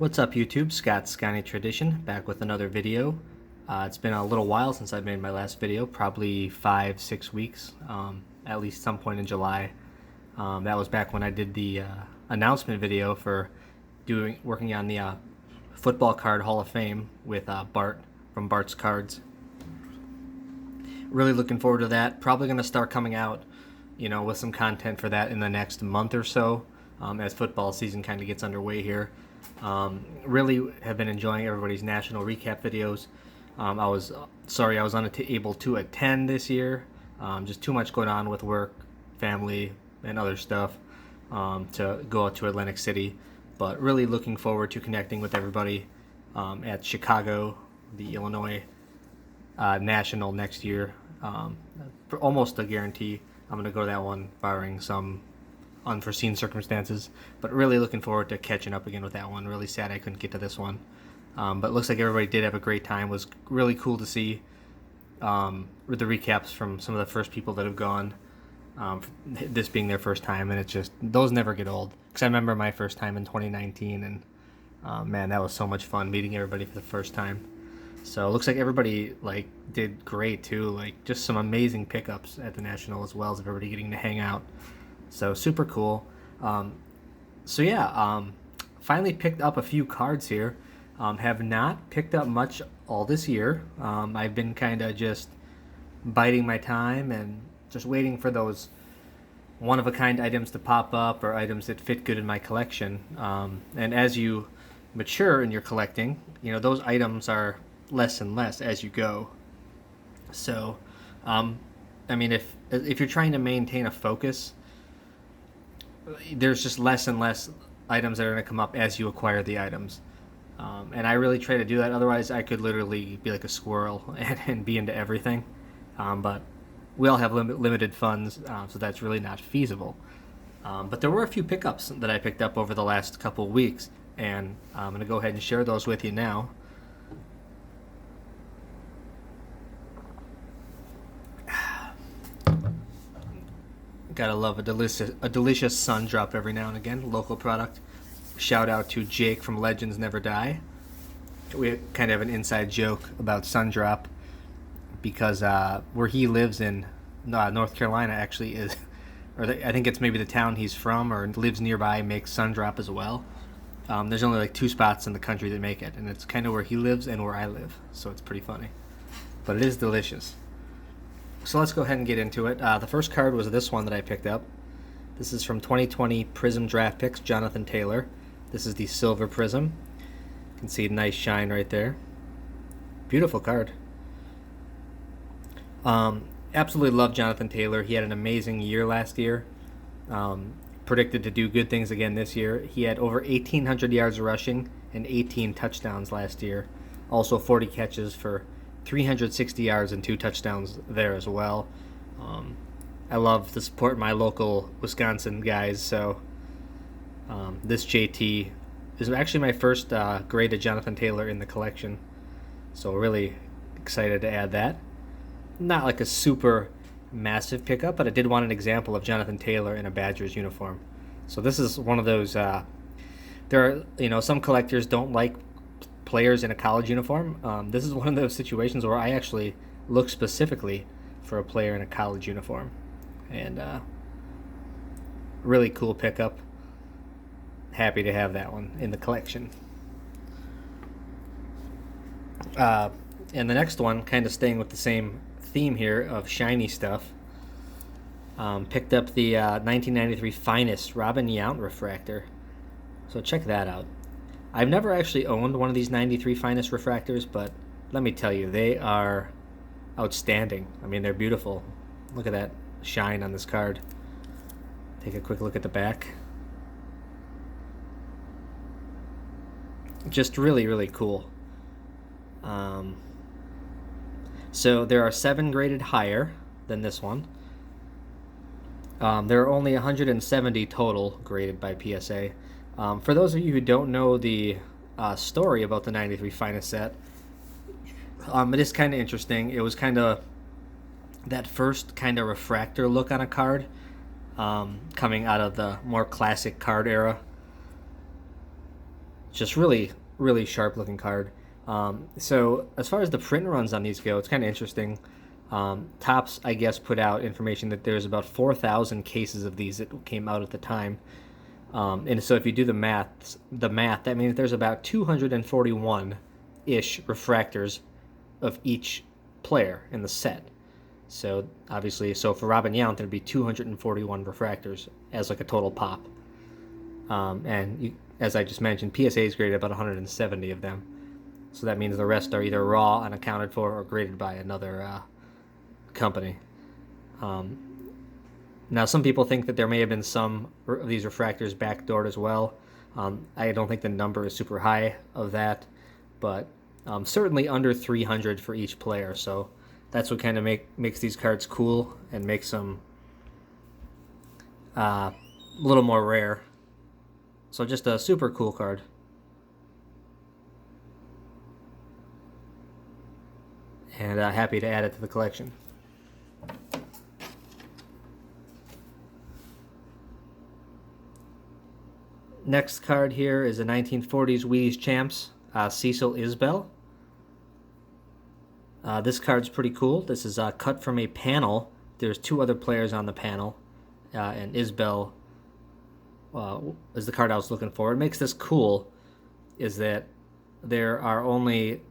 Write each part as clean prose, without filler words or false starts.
What's up YouTube, Scott's Scotty Tradition, back with another video. It's been a little while since I've made my last video, probably 5-6 weeks, at least some point in July. That was back when I did the announcement video for working on the Football Card Hall of Fame with Bart from Bart's Cards. Really looking forward to that. Probably going to start coming out, with some content for that in the next month or so, as football season kind of gets underway here. Really have been enjoying everybody's national recap videos. I was sorry I was unable to attend this year. Just too much going on with work, family, and other stuff to go out to Atlantic City. But really looking forward to connecting with everybody at Chicago, the Illinois National next year. Almost a guarantee I'm going to go to that one, barring some unforeseen circumstances, but really looking forward to catching up again with that one. Really sad I couldn't get to this one, but looks like everybody did have a great time. It was really cool to see with the recaps from some of the first people that have gone, this being their first time, and it's just, those never get old, because I remember my first time in 2019, and man, that was so much fun meeting everybody for the first time. So it looks like everybody did great too, just some amazing pickups at the National, as well as everybody getting to hang out. So super cool. Finally picked up a few cards here. Have not picked up much all this year. I've been kind of just biding my time and just waiting for those one-of-a-kind items to pop up, or items that fit good in my collection. And as you mature in your collecting, those items are less and less as you go. So, if you're trying to maintain a focus, there's just less and less items that are going to come up as you acquire the items. And I really try to do that. Otherwise, I could literally be like a squirrel and be into everything. But we all have limited funds, so that's really not feasible. But there were a few pickups that I picked up over the last couple weeks, and I'm going to go ahead and share those with you now. Gotta love a delicious sun drop every now and again. Local product. Shout out to Jake from Legends Never Die. We kind of have an inside joke about sun drop, because where he lives in North Carolina actually is, I think it's maybe the town he's from or lives nearby, makes sun drop as well. There's only 2 spots in the country that make it, and it's kind of where he lives and where I live, so it's pretty funny. But it is delicious. So let's go ahead and get into it. The first card was this one that I picked up. This is from 2020 Prism Draft Picks, Jonathan Taylor. This is the Silver Prism. You can see a nice shine right there. Beautiful card. Absolutely love Jonathan Taylor. He had an amazing year last year. Predicted to do good things again this year. He had over 1,800 yards rushing and 18 touchdowns last year. Also 40 catches for 360 yards and 2 touchdowns there as well. I love to support my local Wisconsin guys, so this JT is actually my first graded Jonathan Taylor in the collection, so really excited to add that. Not like a super massive pickup, but I did want an example of Jonathan Taylor in a Badgers uniform. So this is one of those, there are, some collectors don't like players in a college uniform. This is one of those situations where I actually look specifically for a player in a college uniform, and really cool pickup. Happy to have that one in the collection. And the next one, kind of staying with the same theme here of shiny stuff, picked up the 1993 Finest Robin Yount refractor. So check that out. I've never actually owned one of these 93 Finest refractors, but let me tell you, they are outstanding. They're beautiful. Look at that shine on this card. Take a quick look at the back. Just really, really cool. So there are 7 graded higher than this one. There are only 170 total graded by PSA. For those of you who don't know the story about the 93 Finest set, it is kind of interesting. It was kind of that first kind of refractor look on a card, coming out of the more classic card era. Just really, really sharp looking card. So as far as the print runs on these go, it's kind of interesting. Topps, I guess, put out information that there's about 4,000 cases of these that came out at the time. And so if you do the math, that means there's about 241-ish refractors of each player in the set. So obviously, for Robin Yount, there'd be 241 refractors as like a total pop. As I just mentioned, PSA is graded about 170 of them. So that means the rest are either raw, unaccounted for, or graded by another company. Now, some people think that there may have been some of these refractors backdoored as well. I don't think the number is super high of that, but certainly under 300 for each player. So that's what kind of makes these cards cool and makes them a little more rare. So just a super cool card. And happy to add it to the collection. Next card here is a 1940s Wheaties Champs, Cecil Isbell. This card's pretty cool. This is cut from a panel. There's two other players on the panel, and Isbell is the card I was looking for. What makes this cool is that there are only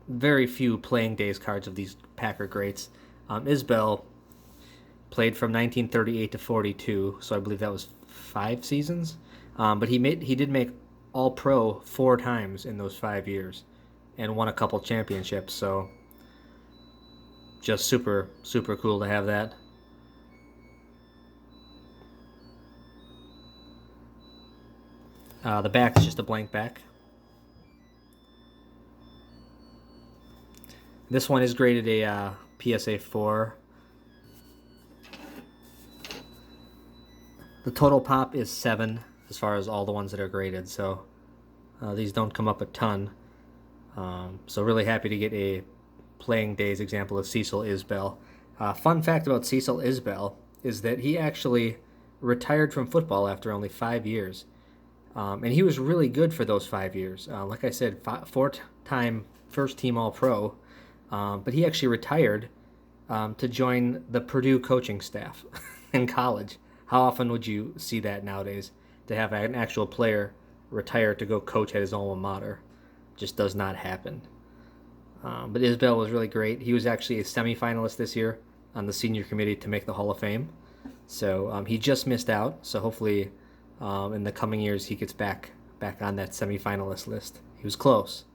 very few playing days cards of these Packer greats. Isbell played from 1938 to 42, so I believe that was 5 seasons. But he did make All-Pro 4 times in those 5 years, and won a couple championships. So just super, super cool to have that. The back is just a blank back. This one is graded a PSA 4. The total pop is 7 as far as all the ones that are graded, so these don't come up a ton. So really happy to get a playing days example of Cecil Isbell. Fun fact about Cecil Isbell is that he actually retired from football after only 5 years. And he was really good for those 5 years. Like I said, 4-time first team All-Pro. But he actually retired to join the Purdue coaching staff in college. How often would you see that nowadays? To have an actual player retire to go coach at his alma mater. Just does not happen. But Isbell was really great. He was actually a semifinalist this year on the senior committee to make the Hall of Fame. So he just missed out. So hopefully in the coming years he gets back on that semifinalist list. He was close.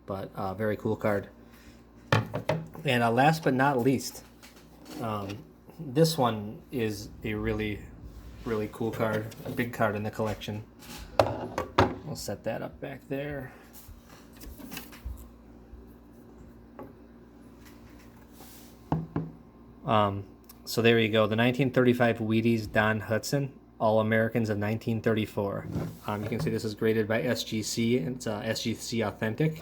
But very cool card. And last but not least, this one is a really, really cool card. A big card in the collection. We'll set that up back there. So there you go. The 1935 Wheaties Don Hudson All-Americans of 1934. You can see this is graded by SGC. It's SGC Authentic.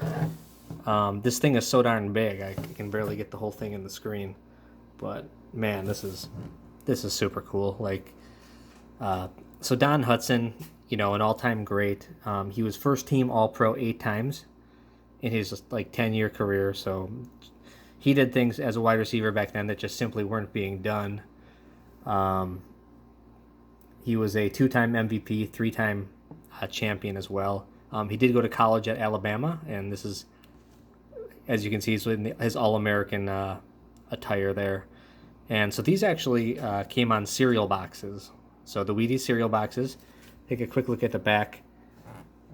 This thing is so darn big, I can barely get the whole thing in the screen. But man, this is super cool. Like, so Don Hudson, an all-time great. He was first team All-Pro 8 times in his 10-year career. So he did things as a wide receiver back then that just simply weren't being done. He was a 2-time MVP, 3-time champion as well. He did go to college at Alabama, and this is, as you can see, he's in his All-American attire there. And so these actually came on cereal boxes. So the Wheaties cereal boxes. Take a quick look at the back.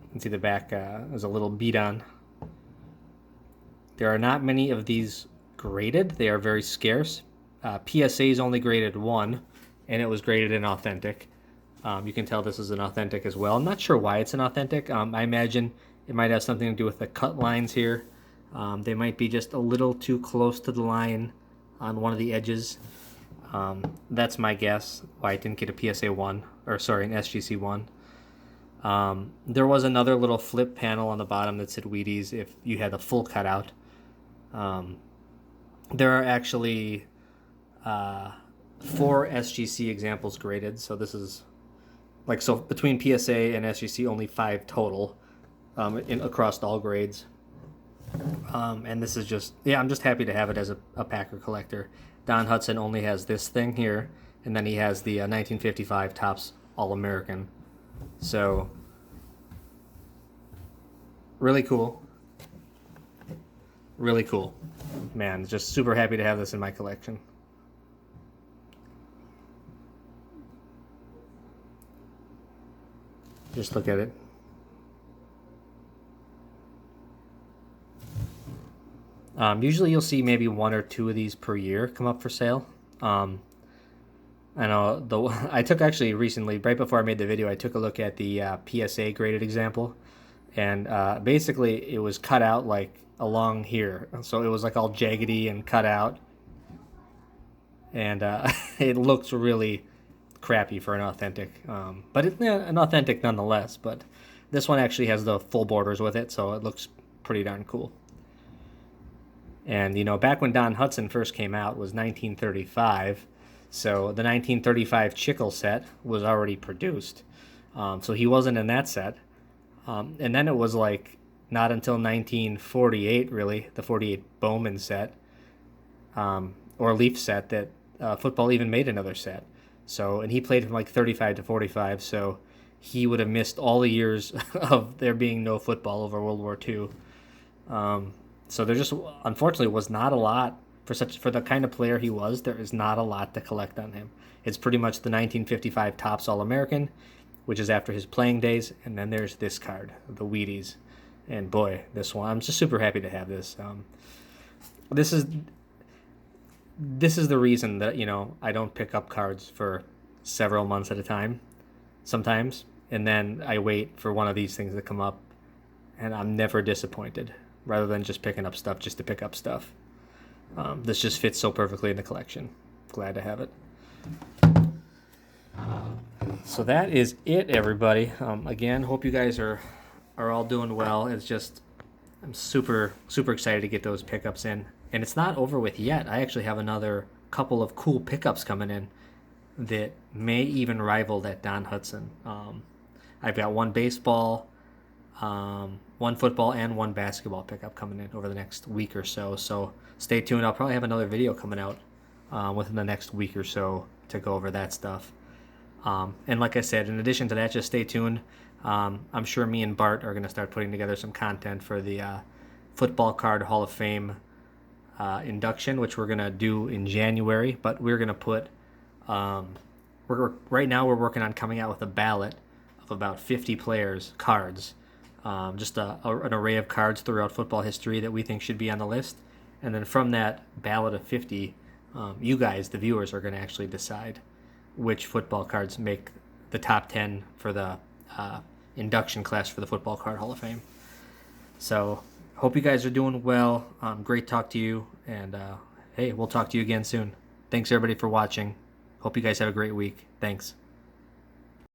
You can see the back is a little beat on. There are not many of these graded. They are very scarce. PSA's only graded 1, and it was graded in authentic. You can tell this is an authentic as well. I'm not sure why it's an authentic. I imagine it might have something to do with the cut lines here. They might be just a little too close to the line on one of the edges. That's my guess why I didn't get a PSA 1, an SGC 1. There was another little flip panel on the bottom that said Wheaties if you had the full cutout. There are actually 4 SGC examples graded, so this is like, so between PSA and SGC, only 5 total across all grades. And this is just, yeah, I'm just happy to have it as a Packer collector. Don Hudson only has this thing here, and then he has the 1955 Topps All-American. So, really cool. Really cool. Man, just super happy to have this in my collection. Just look at it. Usually you'll see maybe 1 or 2 of these per year come up for sale. I know I took actually recently, right before I made the video, I took a look at the PSA graded example, and basically it was cut out like along here, so it was like all jaggedy and cut out, and it looks really crappy for an authentic, but it's an authentic nonetheless. But this one actually has the full borders with it, so it looks pretty darn cool. And, you know, back when Don Hudson first came out was 1935, so the 1935 Chickle set was already produced. So he wasn't in that set. And then it was like not until 1948, really, the 48 Bowman set, or Leaf set, that football even made another set. So, and he played from like 35 to 45, so he would have missed all the years of there being no football over World War II. So there just, unfortunately, was not a lot for the kind of player he was. There is not a lot to collect on him. It's pretty much the 1955 Topps All-American, which is after his playing days, and then there's this card, the Wheaties. And boy, this one, I'm just super happy to have this. This is the reason that, you know, I don't pick up cards for several months at a time sometimes, and then I wait for one of these things to come up, and I'm never disappointed, rather than just picking up stuff just to pick up stuff. This just fits so perfectly in the collection. Glad to have it. So that is it, everybody. Again, hope you guys are all doing well. It's just, I'm super excited to get those pickups in. And it's not over with yet. I actually have another couple of cool pickups coming in that may even rival that Don Hudson. I've got one baseball, one football, and one basketball pickup coming in over the next week or so. So stay tuned. I'll probably have another video coming out within the next week or so to go over that stuff. And like I said, in addition to that, just stay tuned. I'm sure me and Bart are going to start putting together some content for the Football Card Hall of Fame induction, which we're going to do in January. But we're going to put, right now we're working on coming out with a ballot of about 50 players' cards. Just an array of cards throughout football history that we think should be on the list. And then from that ballot of 50, you guys, the viewers, are going to actually decide which football cards make the top 10 for the induction class for the Football Card Hall of Fame. So, hope you guys are doing well. Great talk to you. And, hey, we'll talk to you again soon. Thanks, everybody, for watching. Hope you guys have a great week. Thanks.